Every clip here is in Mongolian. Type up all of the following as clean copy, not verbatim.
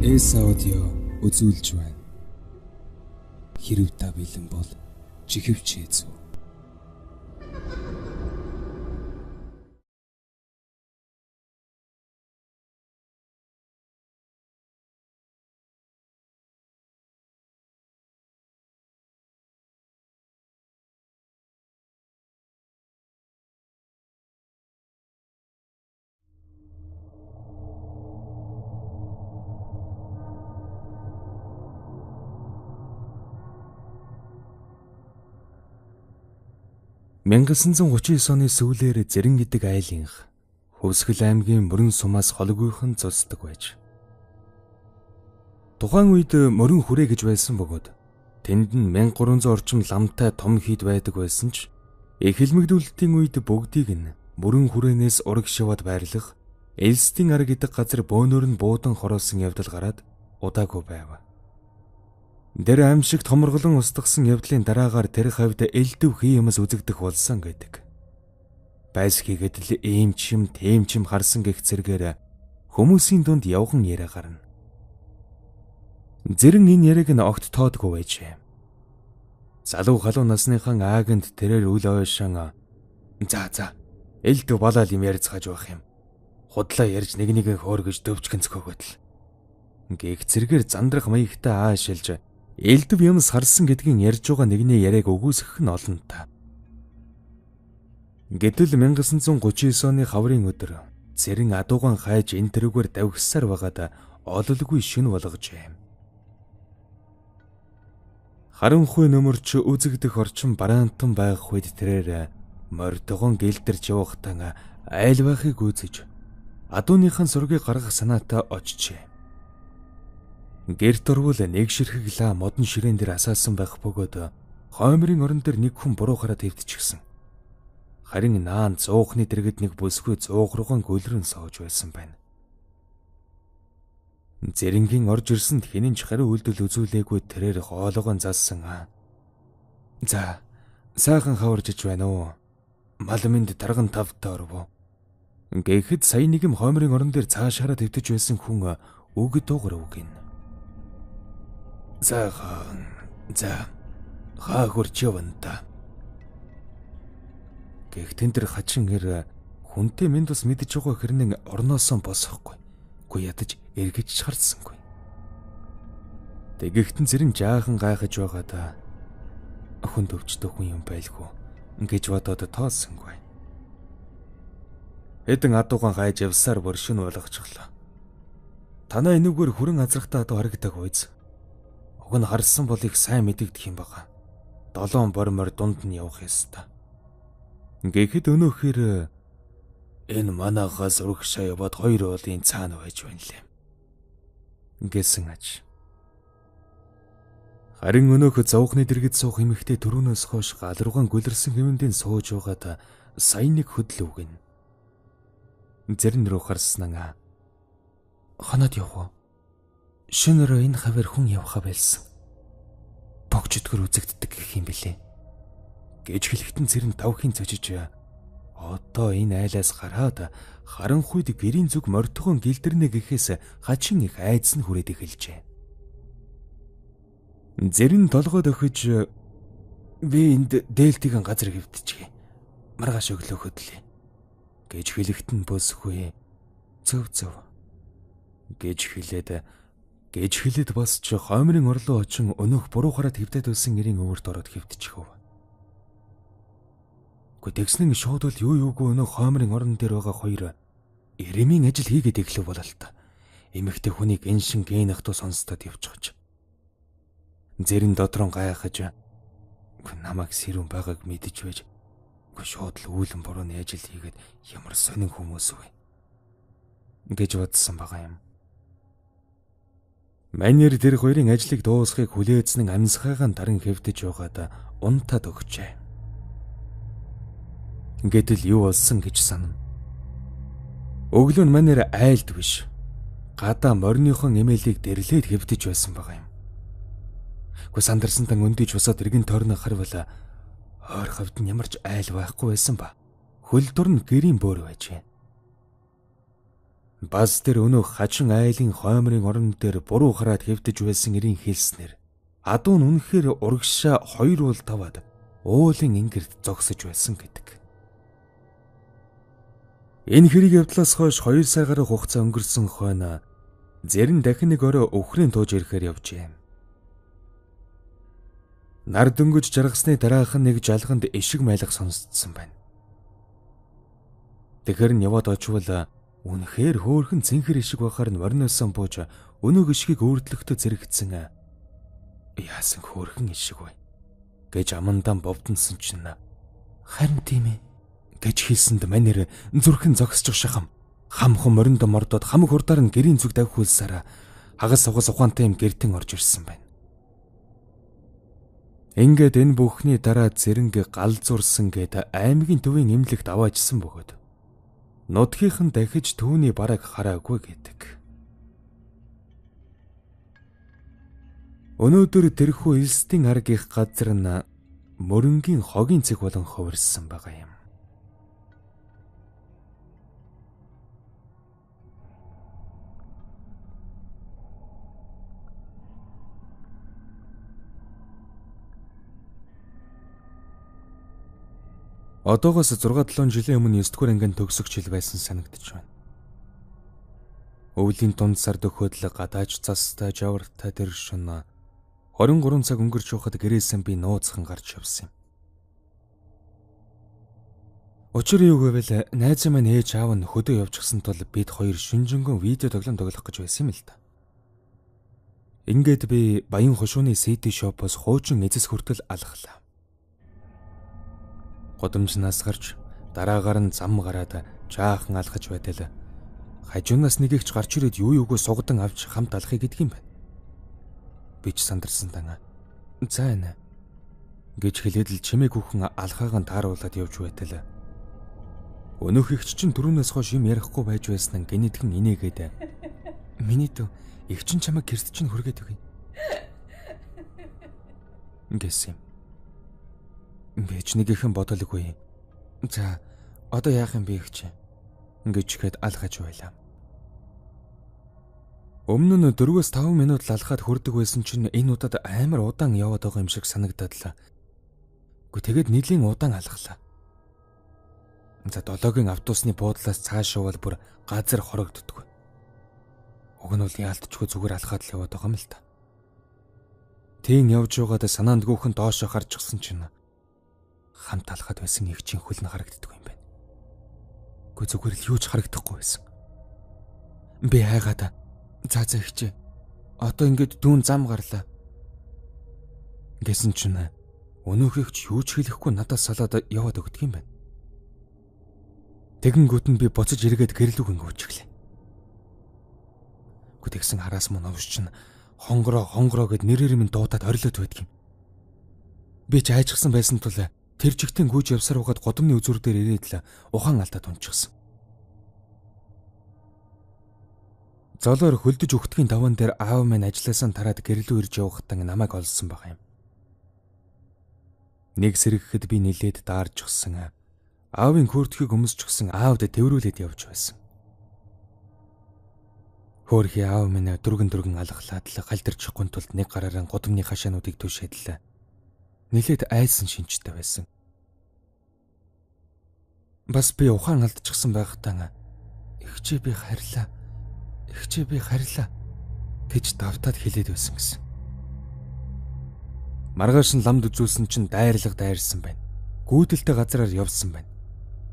Эс аудио үзүүлж байна. Хэрв та бэлэн бол чихвч хийцүү. (1939 оны сүүлээр Зэрэн гэдэг айлынх Хөвсгөл аймгийн Мөрөн сумаас холгүйхэн цусдаг байж. Тухайн үед Мөрөн хүрээ гэж байсан бөгөөд тэнд нь 1300 орчим ламтай том хід байдаг байсан ч их хэлмэгдүүлэлтийн үед бүгдийг нь Мөрөн хүрээнээс ураг шивад байрлах Элстийн ар гэдэг газар бөөнөр нь буудан хороосон явдал гараад удаагүй байв. Тэр аимшиг томорголон устгасан явдлын дараагаар тэр хавьд элдв хий юмс үзэгдэх болсон гэдэг. Байс хийгээд л ийм чим тэм чим харсан гэх зэргээр хүмүүсийн дунд явхан яриа гарна. Зэрэн энэ яриаг нь огт тоодгүй байжээ. Залуу халуун насныхан ааганд тэрээр үл ойшон за элдв болоод юм ярьцгааж байх юм. Худлаа ярьж нэг хөөр гэж дөвчгэнцгөөгөөд л. Гэх зэргээр зандрах маягтай аашилж элдв юмс харсан гэдгийг ярьж байгаа нэгний яриаг өгөөсгөх нь олон та. Гэтэл 1939 оны хаврын өдөр Зэрэн адуугаан хайж энэ тэрүүгээр давхсаар байгаад ололгүй шөнө болгожээ. Харанхуй нөмөрч үзэгдэх орчин бараантан байх үед тэрээр мордогон гэлдэрч явахтан айл байхыг үзэж адууныхан зургийг гаргах санаатай очжээ. Гэрт орвол нэг ширхэгла модон ширээн дээр асаасан байх бөгөөд хоймрын орон дээр нэг хүн буруухаараа твтчихсэн. Харин наан зуухны дэргэд нэг бүсгүй зуухрууган гөлрөн сууж байсан байна. Зэрэнгийн орж ирсэнд хинэнч хариу үйлдэл үзүүлээгүй тэрээр хоолоогоо зассан. За, сайхан хаварж иж байна уу? Мал минь тарган тавтай орвоо. Гэхэд сая нэг юм хоймрын орон дээр цаашаараа твтэж байсан хүн үг дуугар үг гин. За хурч явна та. Гэхдээ тэр хачин гэр хүнтэй минь бас мэдж байгаа хэрнээ орноосоо босохгүй. Гүй ядаж эргэж харсангүй. Тэгэхтэн Зэрэн жаахан гайхаж байгаа да. Хүн төвчтэй хүн юм байлгүй гэж бодоод тоосонгүй. Хэдэн адуугаан гайж явсаар боршин болгочихлоо. Танаа энүүгээр хүрэн азрахтаа адуу харагдаг үйз. Уг нь харсан бол их сайн мэдэгдэх юм бага. 7 бормор дунд нь явах ёстой. Гэхэд өнөөхөр энэ манайхаас урагшаа яваад 2 уулын цаана байж байна лээ. Гэсэн аж. Харин өнөөх зовхны дэргэд суух эмэгтэй төрөнөөс хойш галруугаан гүлэрсэн хэмэндийн сууж байгаад сайн нэг хөдөл үгэн. Зэрэн рүү харснаа. Ханаад явах уу? Шинээр энэ хавар хүн явхаа байлсан. Богждгөр үзэгддэг гэх юм билээ. Гэж хэлэхдээ Зэрэн тавхийн цочиж одоо энэ айлаас гараад харанхуйд гэрийн зүг мордгон гэлдэрнэ гэхээс хачин их айдас нь хүрээд эхэлжээ. Зэрэн толгойд өхөж би энд дээлтийн газар хэвтчихье. Маргааш өглөөхөд л гэж хэлэхдээ босгүй. Зөв гэж хэлээд бас ч хоймрын орлоо очин өнөөх буруухаараа твдэд байсан гэрийн өвөрт ороод хэвтчихв. Тэгснэн шууд л юугүй өнөөх хоймрын орон дээр байгаа хоёр эрэмийн ажил хийгээд эхлэв болол та. Эмэгтэй хүнийг эншин гэн ахтуу сонсдод явчихж. Зэрэн дотроо гайхаж намайг сэрүүн байгааг мэдэж байж шууд л үүлэн бурууны ажил хийгээд ямар сонин хүмүүс вэ гэж бодсон байгаа юм. Манер тэр хоёрын ажлыг дуусхийг хүлээцэн амьсгаагаан даран хэвдэж байгаад унтаад өгчээ. Гэтэл юу болсон гэж санана. Өглөө нь манер айлд биш. Гадаа морныхон эмээлийг дэрлээд хэвдэж байсан байгаа юм. Сандарсантан өндөж босоод иргэн тойрно харвал ойр хавьд нь ямар ч айл байхгүй байсан ба. Хөл дор нь гэрийн бөөр байжээ. Баз дээр өнөөх хачин айлын хоймрын орон дээр буруу хараад хэвдэж байсан эрийн хэлснэр адуу нь үнэхээр урагшаа 2 уул таваад уулын ингэрд зогсож байсан гэдэг. Энэ хэрэг явдлаас хойш 2 сар гаруй хугацаа өнгөрсөн хойно Зэрэн дахин нэг орой өвхрийн тууж ирэхээр явжээ. Нар дөнгөж жаргасны дараахан нэг жалганд ишиг майлах сонсдсон байна. Тэгэхэр нь яваад очивол үнэхээр хөөхөн цэнхэр ишиг байхаар нь вориносон бууж өнөг ишгийг өөрдлөхтө зэрэгцсэн. Яасан хөөхөн ишиг вэ гэж амандаа бовдонсон чинь харин тийм ээ гэж хэлсэнд манер зүрхэн зогсож шахам хамхан моринд мордоод хамаг хурдаар нь гэрийн зүг давхиулсараа хагас сугас ухаантай юм гэртэн орж ирсэн байна. Ингээд энэ бүхний дараа Зэрэнг галзуурсан гэд аймгийн төвийн эмнэлэгт аваажсан бөгөөд нутгийнхан дахиж түүний бараг хараагүй гэдэг. Өнөөдөр тэрхүү элстийн аргийнх газар нь мөрөнгийн хогийн цэг болон хувирсан байгаа юм. Одоогоос 6-7 жилийн өмнө 9-р ангид төгсөгч хэл байсан санагдаж байна. Өвлийн дунд сар дөхөөдлө гадааж цастай жавартай тэр шөнө 23 цаг өнгөрч явахад гэрээсэн би нууцхан гарч явсан юм. Учир юу гэвэл найз маань ээж аав нь хөдөө явчихсан тул бид хоёр шүнжэнгөн видео тоглоом тоглох гэж байсан юм л да. Ингээд би Баян хушууны CD shop-оос хуучин эцэс хүртэл алхлаа. Годомжнаас гарч дараагаар нь зам гараад жаахан алхаж байтал хажуунаас нэг ихч гарч ирээд юу юугүй сугадан авч хамт алхахыг гэдэг юм байна. Би ч сандарсан даа. За энэ гэж хэлээд л чимээг хүүхэн алхаагаан тааруулаад явж байтал өнөөх ихч чинь түрүүнээс хойш юм ярихгүй байж байсан нь гинэтгэн инээгээд миний дөө их чинь чамайг гэрт чинь хүргээд өгье гэсэн юм. Бич нэг ихэн бодолгүй. За одоо яах юм бэ ихч ингэж ихэд алхаж байлаа. Өмнө нь 4-5 минут л алхаад хүрдэг байсан чинь энэ удаад амар удаан яваад байгаа юм шиг санагдаад л. Гэхдээ тэгээд нэлийн удаан алхлаа. За 7-гийн автобусны буудлаас цааш явбал бүр газар хорогддгоо. Уг нь бол яалтчгүй зүгээр алхаад л яваад байгаа юм л та. Тийм явж байгаад санаандгүйхэн доошо харчихсан чинь хамт алхаад байсан ихчийн хөл нь харагддаг юм байна. Гэхдээ зүгээр л юу ч харагдахгүй байсан. Би хайгаад за ихчээ. Одоо ингэж дүүн зам гарлаа. Гэсэн чинь өнөөх ихч юу ч хэлэхгүй надаас салаад яваад өгдөг юм байна. Тэгэнгүүт нь би буцаж эргээд гэрлүүг өнгөөчихлээ. Тэгсэн хараас мөн овш чинь хонгороо гэд нэрээр минь дуудаад орилоод байдаг юм. Би ч айжчихсан байсан тул тэр чигтэн гүйж явсаар угаад годомны үзүр дээр ирээд л ухаан алдаад унчихсан. Золоор хөлдөж өгтгийн даван дээр аав минь ажилласаа тараад гэрлүү ирж явахтан намайг олсон байгаа юм. Нэг сэргэхэд би нилээд даарчихсан. Аавын күртгийг өмсчихсэн аавд тэврүүлээд явж байсан. Хөөрхи аав минь дөргөн алхлаад л галдирчихгүй тулд нэг гараараа годомны хашаануудыг түшээдлээ. Нилээд айсан шинжтэй байсан. Бас би ухаан алдчихсан байхтаа ихчээ би харьлаа гэж давтаад хэлээд байсан гэсэн. Маргааш нь ламд үзүүлсэн чинь дайрсан байна. Гүйдэлтэй газараар явсан байна.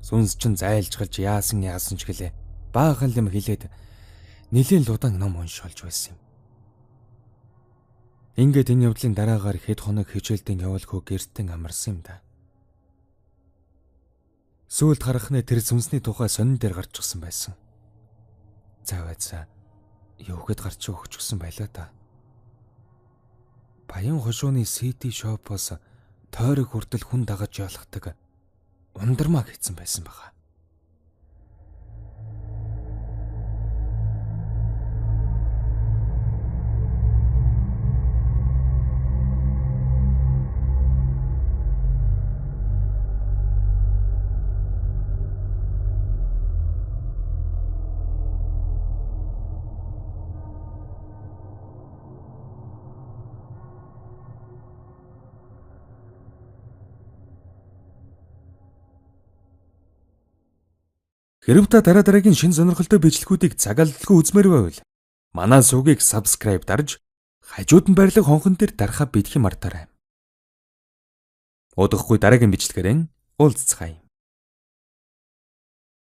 Сүнс чинь зайлжгалж яасан ч гэлээ. Баахан юм хэлээд нэлийн удаан ном уншуулж байсан юм. Ингээд энэ явдлын дараагаар хэд хоног хичээлдэн явуулгүй гэртэн амарсан юм да. Сүүлд харахны тэр сүнсний тухай сонин дээр гарчихсан байсан. Заавайцаа юугэд гарч өгчихсөн байлаа та. Баян хушууны CD shop-оос тойрог хүртэл хүн дагаж ялахдаг ундармаа хийсэн байсан баха. Хэрэв та дараагийн шин сонирхолтой бичлэгүүдийг цагааллгүй үзмээр байвал манай сувгийг subscribe дарж хажууд нь байрлах хонхон дээр дарахаа бидхи мартаарай. Удахгүй дараагийн бичлэгээр уулзцгаая.